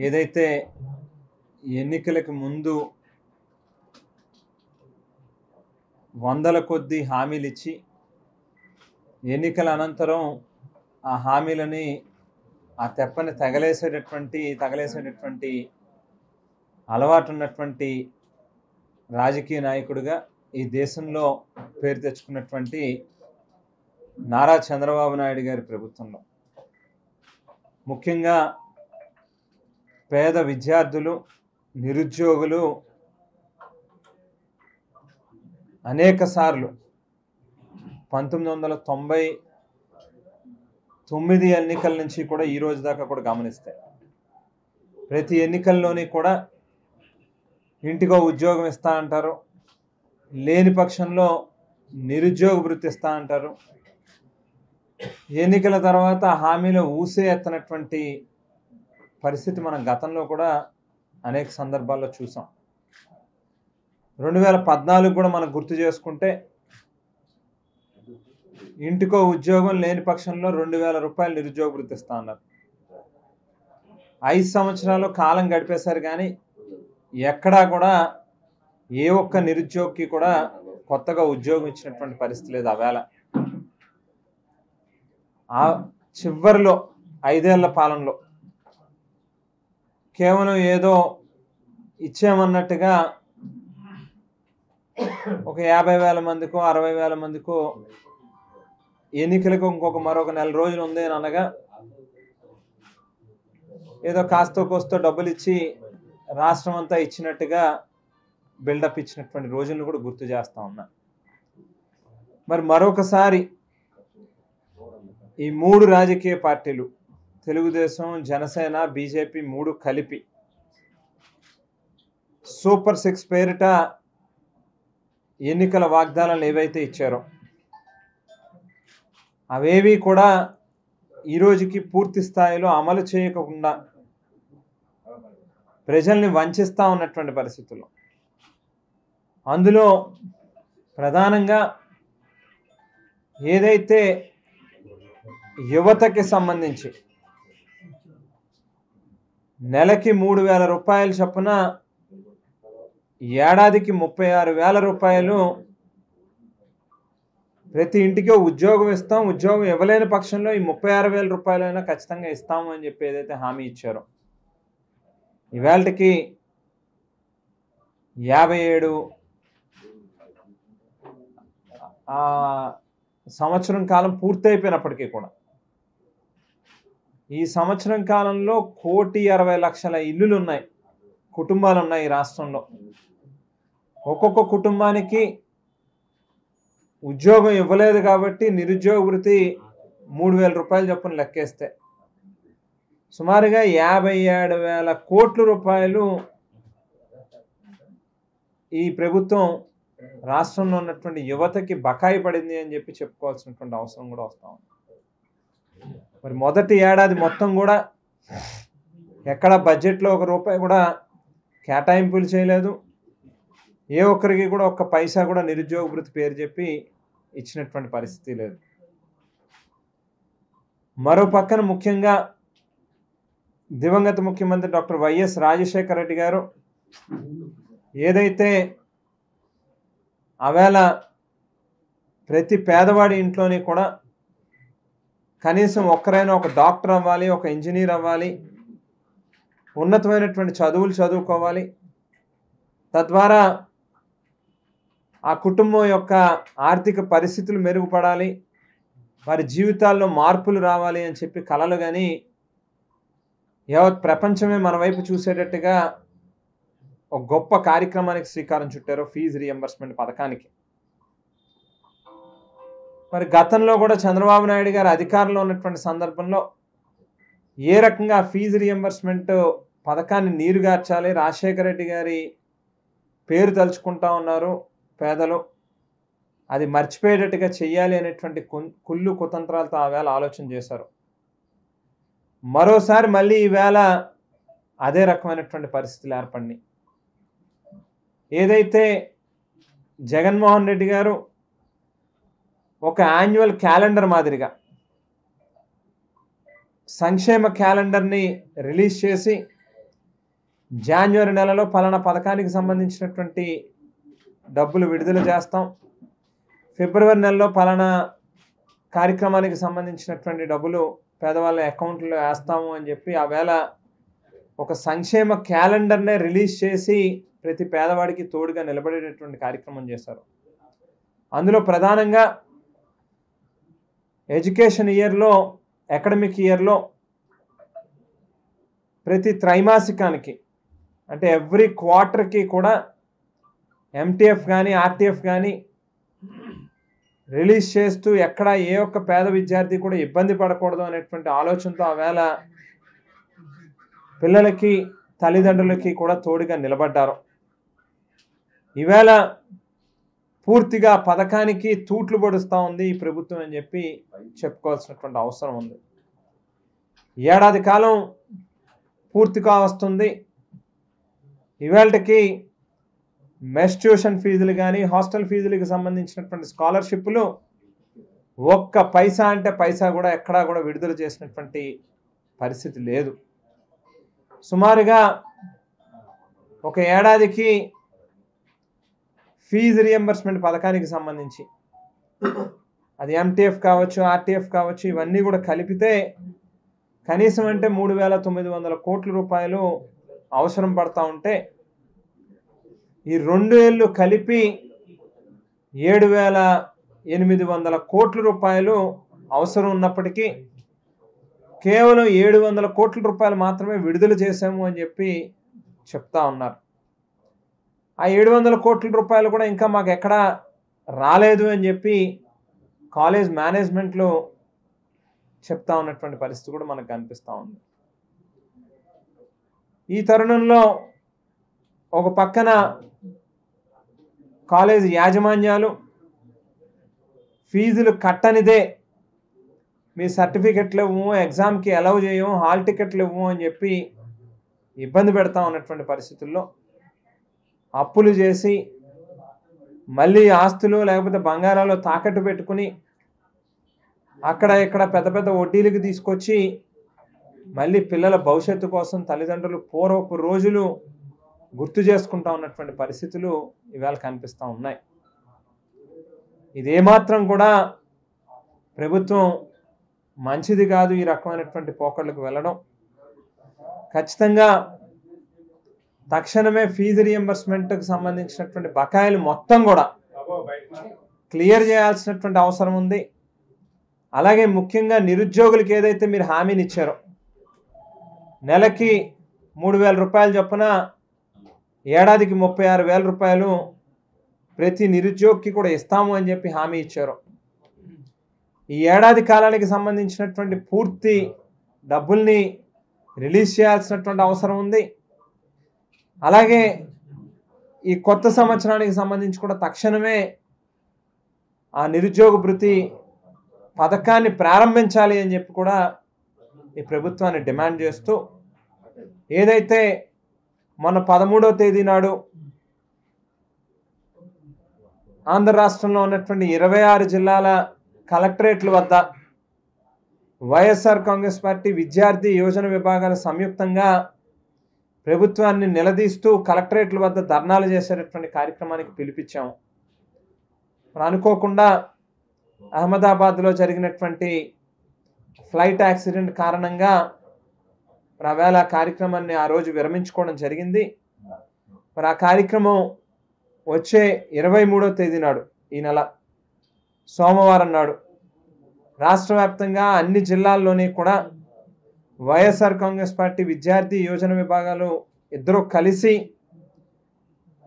ఏదైతే ఎన్నికలకు ముందు వందల కొద్దీ హామీలు ఇచ్చి ఎన్నికల అనంతరం ఆ హామీలని ఆ తెప్పని తగలేసేటటువంటి అలవాటు ఉన్నటువంటి రాజకీయ నాయకుడిగా ఈ దేశంలో పేరు తెచ్చుకున్నటువంటి నారా చంద్రబాబు నాయుడు గారి ప్రభుత్వంలో ముఖ్యంగా పేద విద్యార్థులు నిరుద్యోగులు అనేక సార్లు 1999 ఎన్నికల నుంచి కూడా ఈ రోజు దాకా కూడా గమనిస్తే ప్రతి ఎన్నికల్లోని కూడా ఇంటికో ఉద్యోగం ఇస్తా అంటారు, లేని పక్షంలో నిరుద్యోగ వృత్తి ఇస్తా అంటారు. ఎన్నికల తర్వాత హామీలో ఊసే ఎత్తనటువంటి పరిస్థితి మనం గతంలో కూడా అనేక సందర్భాల్లో చూసాం. 2014 కూడా మనం గుర్తు చేసుకుంటే ఇంటికో ఉద్యోగం లేని పక్షంలో 2000 రూపాయలు నిరుద్యోగ వృత్తి ఇస్తా అన్నారు. 5 సంవత్సరాలు కాలం గడిపేశారు కానీ ఎక్కడా కూడా ఏ ఒక్క నిరుద్యోగికి కూడా కొత్తగా ఉద్యోగం ఇచ్చినటువంటి పరిస్థితి లేదు. ఆవేళ ఆ చివరిలో 5 ఏళ్ల పాలనలో కేవలం ఏదో ఇచ్చామన్నట్టుగా ఒక 50,000 మందికో 60,000 మందికో ఎన్నికలకు మరొక నెల రోజులు ఉంది అని అనగా ఏదో కాస్తో కోస్తో డబ్బులు ఇచ్చి రాష్ట్రం అంతా ఇచ్చినట్టుగా బిల్డప్ ఇచ్చినటువంటి రోజులను కూడా గుర్తు చేస్తా ఉన్నా. మరి మరొకసారి ఈ 3 రాజకీయ పార్టీలు తెలుగుదేశం, జనసేన, బీజేపీ 3 కలిపి సూపర్ 6 పేరిట ఎన్నికల వాగ్దానాలు ఏవైతే ఇచ్చారో అవేవి కూడా ఈరోజుకి పూర్తి స్థాయిలో అమలు చేయకుండా ప్రజల్ని వంచిస్తూ ఉన్నటువంటి పరిస్థితుల్లో అందులో ప్రధానంగా ఏదైతే యువతకి సంబంధించి నెలకి 3,000 రూపాయలు చొప్పున ఏడాదికి 36,000 రూపాయలు ప్రతి ఇంటికి ఉద్యోగం ఇస్తాం, ఉద్యోగం ఇవ్వలేని పక్షంలో ఈ 36,000 రూపాయలైనా ఖచ్చితంగా ఇస్తాము అని చెప్పి ఏదైతే హామీ ఇచ్చారో ఇవాళకి 57 సంవత్సరం కాలం పూర్తయిపోయినప్పటికీ కూడా ఈ సంవత్సరం కాలంలో 1,60,00,000 ఇల్లులు ఉన్నాయి, కుటుంబాలు ఉన్నాయి ఈ రాష్ట్రంలో. ఒక్కొక్క కుటుంబానికి ఉద్యోగం ఇవ్వలేదు కాబట్టి నిరుద్యోగ వృత్తి 3,000 రూపాయలు చొప్పున లెక్కేస్తే సుమారుగా 57,000 కోట్ల రూపాయలు ఈ ప్రభుత్వం రాష్ట్రంలో ఉన్నటువంటి యువతకి బకాయి పడింది అని చెప్పి చెప్పుకోవాల్సినటువంటి అవసరం కూడా వస్తా ఉంది. మరి మొదటి ఏడాది మొత్తం కూడా ఎక్కడ బడ్జెట్లో 1 రూపాయి కూడా కేటాయింపులు చేయలేదు. ఏ ఒక్కరికి కూడా 1 పైసా కూడా నిరుద్యోగ వృత్తి పేరు చెప్పి ఇచ్చినటువంటి పరిస్థితి లేదు. మరో పక్కన ముఖ్యంగా దివంగత ముఖ్యమంత్రి డాక్టర్ వైఎస్ రాజశేఖర రెడ్డి గారు ఏదైతే ఆవేళ ప్రతి పేదవాడి ఇంట్లోని కూడా కనీసం ఒక్కరైనా ఒక డాక్టర్ అవ్వాలి, ఒక ఇంజనీర్ అవ్వాలి, ఉన్నతమైనటువంటి చదువులు చదువుకోవాలి, తద్వారా ఆ కుటుంబం యొక్క ఆర్థిక పరిస్థితులు మెరుగుపడాలి, వారి జీవితాల్లో మార్పులు రావాలి అని చెప్పి కలలు కానీ యావత్ ప్రపంచమే మన వైపు చూసేటట్టుగా ఒక గొప్ప కార్యక్రమానికి శ్రీకారం చుట్టారు, ఫీజు రీఎంబర్స్మెంట్ పథకానికి. మరి గతంలో కూడా చంద్రబాబు నాయుడు గారు అధికారంలో ఉన్నటువంటి సందర్భంలో ఏ రకంగా ఫీజు రీఎంబర్స్మెంట్ పథకాన్ని నీరుగార్చాలి, రాజశేఖర రెడ్డి గారి పేరు తలుచుకుంటా ఉన్నారు పేదలు, అది మర్చిపోయేటట్టుగా చెయ్యాలి అనేటువంటి కుళ్ళు కుతంత్రాలతో ఆవేళ ఆలోచన చేశారు. మరోసారి మళ్ళీ ఈవేళ అదే రకమైనటువంటి పరిస్థితులు ఏర్పడినాయి. ఏదైతే జగన్మోహన్ రెడ్డి గారు ఒక యాన్యువల్ క్యాలెండర్ మాదిరిగా సంక్షేమ క్యాలెండర్ని రిలీజ్ చేసి జనవరి నెలలో పలానా పథకానికి సంబంధించినటువంటి డబ్బులు విడుదల చేస్తాం, ఫిబ్రవరి నెలలో పలానా కార్యక్రమానికి సంబంధించినటువంటి డబ్బులు పేదవాళ్ళ అకౌంట్లో వేస్తాము అని చెప్పి ఆవేళ ఒక సంక్షేమ క్యాలెండర్నే రిలీజ్ చేసి ప్రతి పేదవాడికి తోడుగా నిలబడేటటువంటి కార్యక్రమం చేశారు. అందులో ప్రధానంగా ఎడ్యుకేషన్ ఇయర్లో, అకాడమిక్ ఇయర్లో ప్రతి త్రైమాసికానికి అంటే ఎవ్రీ క్వార్టర్కి కూడా ఎంటీఎఫ్ కానీ ఆర్టీఎఫ్ కానీ రిలీజ్ చేస్తూ ఎక్కడ ఏ ఒక్క పేద విద్యార్థి కూడా ఇబ్బంది పడకూడదు అనేటువంటి ఆలోచనతో ఆవేళ పిల్లలకి తల్లిదండ్రులకి కూడా తోడుగా నిలబడ్డారు. ఈవేళ పూర్తిగా పథకానికి తూట్లు పొడుస్తూ ఉంది ఈ ప్రభుత్వం అని చెప్పి చెప్పుకోవాల్సినటువంటి అవసరం ఉంది. ఏడాది కాలం పూర్తిగా వస్తుంది. ఇవాళకి మెస్ ట్యూషన్ ఫీజులు కానీ హాస్టల్ ఫీజులకు సంబంధించినటువంటి స్కాలర్షిప్లు ఒక్క పైసా అంటే పైసా కూడా ఎక్కడా కూడా విడుదల చేసినటువంటి పరిస్థితి లేదు. సుమారుగా ఒక ఏడాదికి ఫీజు రియంబర్స్మెంట్ పథకానికి సంబంధించి అది ఎంటీఎఫ్ కావచ్చు, ఆర్టీఎఫ్ కావచ్చు, ఇవన్నీ కూడా కలిపితే కనీసం అంటే 3,900 కోట్ల రూపాయలు అవసరం పడతా ఉంటే ఈ 2 ఏళ్ళు కలిపి 7,800 కోట్ల రూపాయలు అవసరం ఉన్నప్పటికీ కేవలం 700 కోట్ల రూపాయలు మాత్రమే విడుదల చేశాము అని చెప్పి చెప్తా ఉన్నారు. ఆ 700 కోట్ల రూపాయలు కూడా ఇంకా మాకు ఎక్కడా రాలేదు అని చెప్పి కాలేజ్ మేనేజ్మెంట్లో చెప్తా ఉన్నటువంటి పరిస్థితి కూడా మనకు కనిపిస్తూ ఉంది. ఈ తరుణంలో ఒక పక్కన కాలేజ్ యాజమాన్యాలు ఫీజులు కట్టనిదే మీ సర్టిఫికెట్లు ఇవ్వము, ఎగ్జామ్కి అలౌ చేయము, హాల్ టికెట్లు ఇవ్వము అని చెప్పి ఇబ్బంది పెడతా ఉన్నటువంటి పరిస్థితుల్లో అప్పులు చేసి మళ్ళీ ఆస్తులు లేకపోతే బంగారాలు తాకట్టు పెట్టుకుని అక్కడ ఇక్కడ పెద్ద పెద్ద వడ్డీలకు తీసుకొచ్చి మళ్ళీ పిల్లల భవిష్యత్తు కోసం తల్లిదండ్రులు పూర్వపు రోజులు గుర్తు చేసుకుంటా ఉన్నటువంటి పరిస్థితులు ఇవాళ కనిపిస్తూ ఉన్నాయి. ఇదేమాత్రం కూడా ప్రభుత్వం మంచిది కాదు. ఈ రకమైనటువంటి పోకడలకు వెళ్ళడం ఖచ్చితంగా తక్షణమే ఫీజు రియంబర్స్మెంట్కి సంబంధించినటువంటి బకాయిలు మొత్తం కూడా క్లియర్ చేయాల్సినటువంటి అవసరం ఉంది. అలాగే ముఖ్యంగా నిరుద్యోగులకు ఏదైతే మీరు హామీని ఇచ్చారో నెలకి 3,000 రూపాయలు చొప్పున ఏడాదికి 36,000 రూపాయలు ప్రతి నిరుద్యోగికి కూడా ఇస్తాము అని చెప్పి హామీ ఇచ్చారు. ఈ ఏడాది కాలానికి సంబంధించినటువంటి పూర్తి డబ్బుల్ని రిలీజ్ చేయాల్సినటువంటి అవసరం ఉంది. అలాగే ఈ కొత్త సంవత్సరానికి సంబంధించి కూడా తక్షణమే ఆ నిరుద్యోగ భృతి పథకాన్ని ప్రారంభించాలి అని చెప్పి కూడా ఈ ప్రభుత్వాన్ని డిమాండ్ చేస్తూ ఏదైతే మొన్న 13వ తేదీ నాడు ఆంధ్ర రాష్ట్రంలో ఉన్నటువంటి 26 జిల్లాల కలెక్టరేట్ల వద్ద వైఎస్ఆర్ కాంగ్రెస్ పార్టీ విద్యార్థి యోజన విభాగాల సంయుక్తంగా ప్రభుత్వాన్ని నిలదీస్తూ కలెక్టరేట్ల వద్ద ధర్నాలు చేసేటటువంటి కార్యక్రమానికి పిలిపించాము. అనుకోకుండా అహ్మదాబాద్లో జరిగినటువంటి ఫ్లైట్ యాక్సిడెంట్ కారణంగా ఆవేళ కార్యక్రమాన్ని ఆ రోజు విరమించుకోవడం జరిగింది. మరి ఆ కార్యక్రమం వచ్చే 23వ తేదీ నాడు ఈ నెల సోమవారం నాడు రాష్ట్ర వ్యాప్తంగా అన్ని జిల్లాల్లోని కూడా వైఎస్ఆర్ కాంగ్రెస్ పార్టీ విద్యార్థి యోజన విభాగాలు ఇద్దరూ కలిసి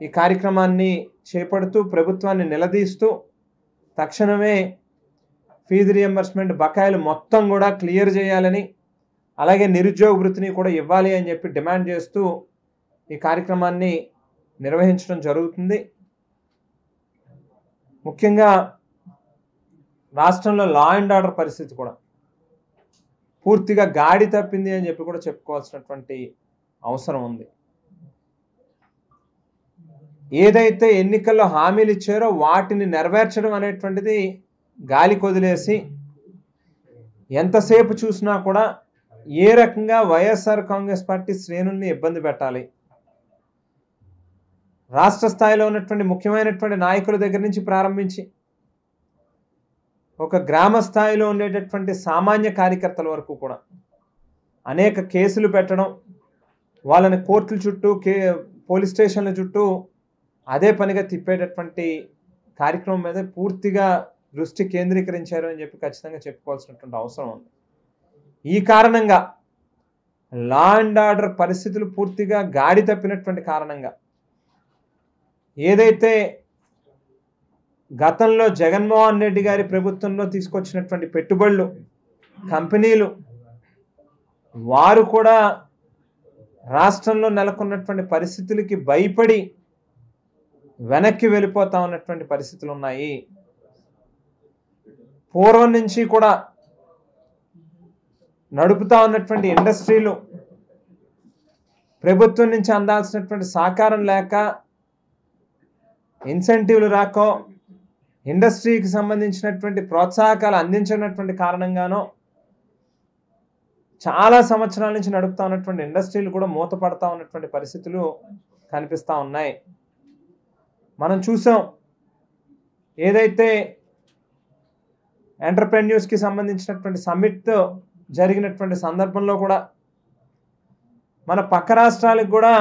ఈ కార్యక్రమాన్ని చేపడుతూ ప్రభుత్వాన్ని నిలదీస్తూ తక్షణమే ఫీజు రియంబర్స్మెంట్ బకాయిలు మొత్తం కూడా క్లియర్ చేయాలని అలాగే నిరుద్యోగ వృత్తిని కూడా ఇవ్వాలి అని చెప్పి డిమాండ్ చేస్తూ ఈ కార్యక్రమాన్ని నిర్వహించడం జరుగుతుంది. ముఖ్యంగా రాష్ట్రంలో లా అండ్ ఆర్డర్ పరిస్థితి కూడా పూర్తిగా గాడి తప్పింది అని చెప్పి కూడా చెప్పుకోవాల్సినటువంటి అవసరం ఉంది. ఏదైతే ఎన్నికల్లో హామీలు ఇచ్చారో వాటిని నెరవేర్చడం అనేటువంటిది గాలి కొదిలేసి ఎంతసేపు చూసినా కూడా ఏ రకంగా వైఎస్ఆర్ కాంగ్రెస్ పార్టీ శ్రేణుల్ని ఇబ్బంది పెట్టాలి, రాష్ట్ర స్థాయిలో ఉన్నటువంటి ముఖ్యమైనటువంటి నాయకుల దగ్గర నుంచి ప్రారంభించి ఒక గ్రామ స్థాయిలో ఉండేటటువంటి సామాన్య కార్యకర్తల వరకు కూడా అనేక కేసులు పెట్టడం, వాళ్ళని కోర్టుల చుట్టూ పోలీస్ స్టేషన్ల చుట్టూ అదే పనిగా తిప్పేటటువంటి కార్యక్రమం మీద పూర్తిగా దృష్టి కేంద్రీకరించారు అని చెప్పి ఖచ్చితంగా చెప్పుకోవాల్సినటువంటి అవసరం ఉంది. ఈ కారణంగా లా అండ్ ఆర్డర్ పరిస్థితులు పూర్తిగా గాడి తప్పినటువంటి కారణంగా ఏదైతే గతంలో జగన్మోహన్ రెడ్డి గారి ప్రభుత్వంలో తీసుకొచ్చినటువంటి పెట్టుబడులు, కంపెనీలు, వారు కూడా రాష్ట్రంలో నెలకొన్నటువంటి పరిస్థితులకి భయపడి వెనక్కి వెళ్ళిపోతా ఉన్నటువంటి పరిస్థితులు ఉన్నాయి. పూర్వం నుంచి కూడా నడుపుతా ఉన్నటువంటి ఇండస్ట్రీలు ప్రభుత్వం నుంచి అందాల్సినటువంటి సహకారం లేక, ఇన్సెంటివ్లు రాకో, ఇండస్ట్రీకి సంబంధించినటువంటి ప్రోత్సాహకాలు అందించినటువంటి కారణంగానో చాలా సంవత్సరాల నుంచి నడుపుతా ఉన్నటువంటి ఇండస్ట్రీలు కూడా మూతపడతా ఉన్నటువంటి పరిస్థితులు కనిపిస్తూ ఉన్నాయి. మనం చూసాం, ఏదైతే ఎంటర్‌ప్రెన్యూర్స్కి సంబంధించినటువంటి సమ్మిట్ జరిగినటువంటి సందర్భంలో కూడా మన పక్క రాష్ట్రాలకు కూడా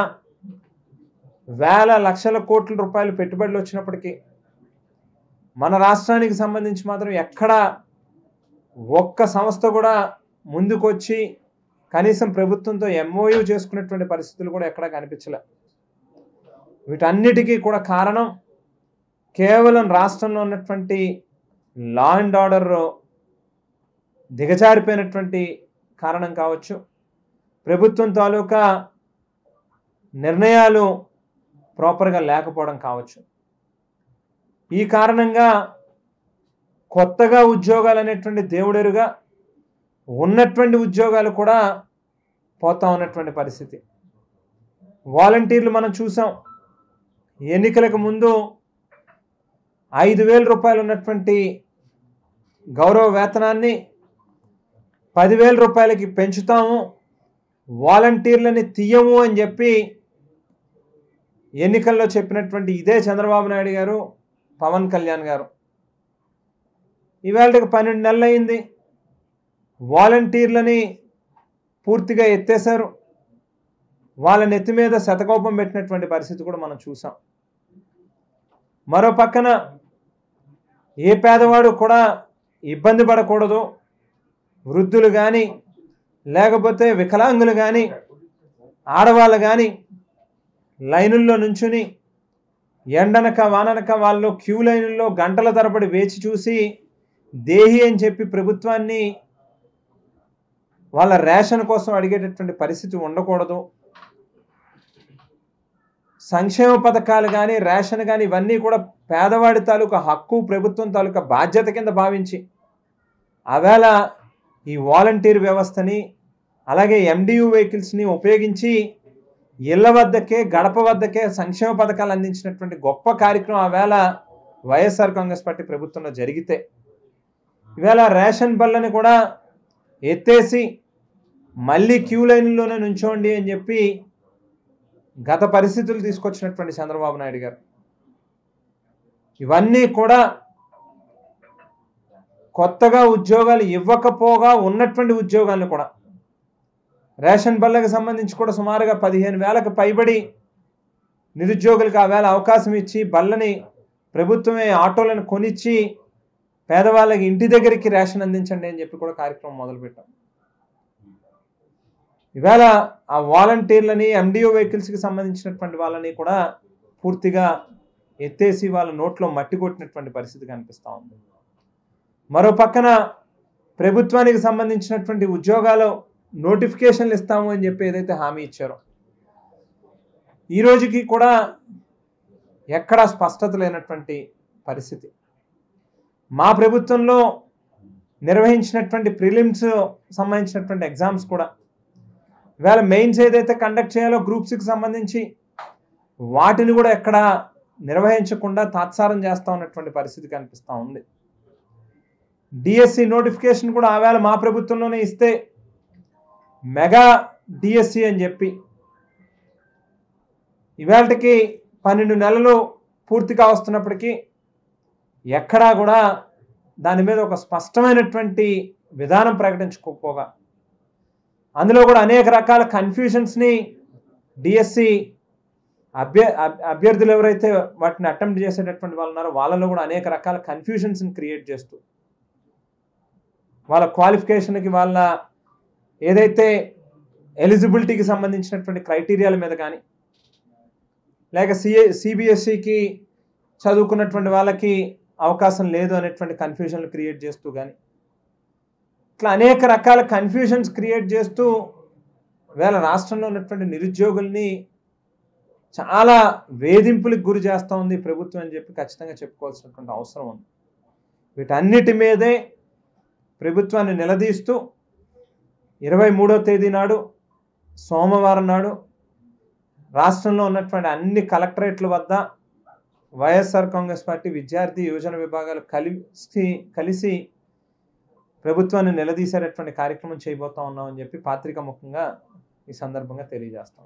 వేల లక్షల కోట్ల రూపాయలు పెట్టుబడులు వచ్చినప్పటికీ మన రాష్ట్రానికి సంబంధించి మాత్రం ఎక్కడ ఒక్క సంస్థ కూడా ముందుకొచ్చి కనీసం ప్రభుత్వంతో MOU చేసుకున్నటువంటి పరిస్థితులు కూడా ఎక్కడా కనిపించలే. వీటన్నిటికీ కూడా కారణం కేవలం రాష్ట్రంలో ఉన్నటువంటి లా అండ్ ఆర్డర్ దిగజారిపోయినటువంటి కారణం కావచ్చు, ప్రభుత్వం తాలూకా నిర్ణయాలు ప్రాపర్గా లేకపోవడం కావచ్చు. ఈ కారణంగా కొత్తగా ఉద్యోగాలు అనేటువంటి దేవుడెరుగా ఉన్నటువంటి ఉద్యోగాలు కూడా పోతా ఉన్నటువంటి పరిస్థితి. వాలంటీర్లు మనం చూసాం, ఎన్నికలకు ముందు 5,000 రూపాయలు ఉన్నటువంటి గౌరవ వేతనాన్ని 10,000 రూపాయలకి పెంచుతాము, వాలంటీర్లని తీయము అని చెప్పి ఎన్నికల్లో చెప్పినటువంటి ఇదే చంద్రబాబు నాయుడు గారు, పవన్ కళ్యాణ్ గారు. ఇవాళకి 12 నెలలు అయింది, వాలంటీర్లని పూర్తిగా ఎత్తేశారు. వాళ్ళ నెత్తి మీద శతకోపం పెట్టినటువంటి పరిస్థితి కూడా మనం చూసాం. మరో పక్కన ఏ పేదవాడు కూడా ఇబ్బంది పడకూడదు, వృద్ధులు కానీ లేకపోతే వికలాంగులు కానీ ఆడవాళ్ళు కానీ లైనుల్లో నుంచుని ఎండనక వాననక వాళ్ళు క్యూ లైనుల్లో గంటల తరబడి వేచి చూసి దేహి అని చెప్పి ప్రభుత్వాన్ని వాళ్ళ రేషన్ కోసం అడిగేటటువంటి పరిస్థితి ఉండకూడదు. సంక్షేమ పథకాలు కానీ రేషన్ కానీ ఇవన్నీ కూడా పేదవాడి తాలూకా హక్కు, ప్రభుత్వం తాలూకా బాధ్యత కింద భావించి ఆవేళ ఈ వాలంటీర్ వ్యవస్థని అలాగే MDU వెహికల్స్ని ఉపయోగించి ఇళ్ల వద్దకే గడప వద్దకే సంక్షేమ పథకాలు అందించినటువంటి గొప్ప కార్యక్రమం ఆవేళ వైఎస్ఆర్ కాంగ్రెస్ పార్టీ ప్రభుత్వంలో జరిగితే, ఈవేళ రేషన్ బళ్ళని కూడా ఎత్తేసి మళ్ళీ క్యూ లైన్లోనే నుంచోండి అని చెప్పి గత పరిస్థితులు తీసుకొచ్చినటువంటి చంద్రబాబు నాయుడు గారు. ఇవన్నీ కూడా కొత్తగా ఉద్యోగాలు ఇవ్వకపోగా ఉన్నటువంటి ఉద్యోగాలను కూడా రేషన్ బళ్ళకి సంబంధించి కూడా సుమారుగా 15,000కు పైబడి నిరుద్యోగులకు ఆవేళ అవకాశం ఇచ్చి బళ్ళని ప్రభుత్వమే ఆటోలను కొనిచ్చి పేదవాళ్ళకి ఇంటి దగ్గరికి రేషన్ అందించండి అని చెప్పి కూడా కార్యక్రమం మొదలుపెట్టాం. ఇవాళ ఆ వాలంటీర్లని MDO వెహికల్స్కి సంబంధించినటువంటి వాళ్ళని కూడా పూర్తిగా ఎత్తేసి వాళ్ళ నోట్లో మట్టి కొట్టినటువంటి పరిస్థితి కనిపిస్తూ ఉంది. మరో పక్కన ప్రభుత్వానికి సంబంధించినటువంటి ఉద్యోగాలు నోటిఫికేషన్లు ఇస్తాము అని చెప్పి ఏదైతే హామీ ఇచ్చారో ఈ రోజుకి కూడా ఎక్కడా స్పష్టత లేనటువంటి పరిస్థితి. మా ప్రభుత్వంలో నిర్వహించినటువంటి ప్రిలిమ్స్ సంబంధించినటువంటి ఎగ్జామ్స్ కూడా ఇవాళ మెయిన్స్ ఏదైతే కండక్ట్ చేయాలో గ్రూప్ 6 సంబంధించి వాటిని కూడా ఎక్కడ నిర్వహించకుండా తాత్సారం చేస్తూ ఉన్నటువంటి పరిస్థితి కనిపిస్తూ ఉంది. DSC నోటిఫికేషన్ కూడా ఆవేళ మా ప్రభుత్వంలోనే ఇస్తే మెగా DSC అని చెప్పి ఇవాళకి 12 నెలలు పూర్తిగా వస్తున్నప్పటికీ ఎక్కడా కూడా దాని మీద ఒక స్పష్టమైనటువంటి విధానం ప్రకటించుకోకపోగా అందులో కూడా అనేక రకాల కన్ఫ్యూజన్స్ని డిఎస్సి అభ్యర్థులు ఎవరైతే వాటిని అటెంప్ట్ చేసేటటువంటి వాళ్ళు ఉన్నారో వాళ్ళలో కూడా అనేక రకాల కన్ఫ్యూజన్స్ని క్రియేట్ చేస్తూ వాళ్ళ క్వాలిఫికేషన్కి వాళ్ళ ఏదైతే ఎలిజిబిలిటీకి సంబంధించినటువంటి క్రైటీరియాల మీద కానీ లేక సిబిఎస్ఈకి చదువుకున్నటువంటి వాళ్ళకి అవకాశం లేదు అనేటువంటి కన్ఫ్యూజన్లు క్రియేట్ చేస్తూ కానీ ఇట్లా అనేక రకాల కన్ఫ్యూజన్స్ క్రియేట్ చేస్తూ వేళ రాష్ట్రంలో ఉన్నటువంటి నిరుద్యోగుల్ని చాలా వేధింపులకు గురి చేస్తూ ఉంది ప్రభుత్వం అని చెప్పి ఖచ్చితంగా చెప్పుకోవాల్సినటువంటి అవసరం ఉంది. వీటన్నిటి మీదే ప్రభుత్వాన్ని నిలదీస్తూ 23వ తేదీ నాడు సోమవారం నాడు రాష్ట్రంలో ఉన్నటువంటి అన్ని కలెక్టరేట్ల వద్ద వైఎస్ఆర్ కాంగ్రెస్ పార్టీ విద్యార్థి యువజన విభాగాలు కలిసి ప్రభుత్వాన్ని నిలదీసేటటువంటి కార్యక్రమం చేయబోతా ఉన్నామని చెప్పి పాత్రికా ముఖంగా ఈ సందర్భంగా తెలియజేస్తాం.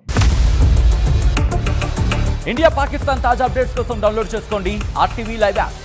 ఇండియా పాకిస్తాన్ తాజా అప్డేట్స్ కోసం డౌన్లోడ్ చేసుకోండి RTV లైవ్ యాప్.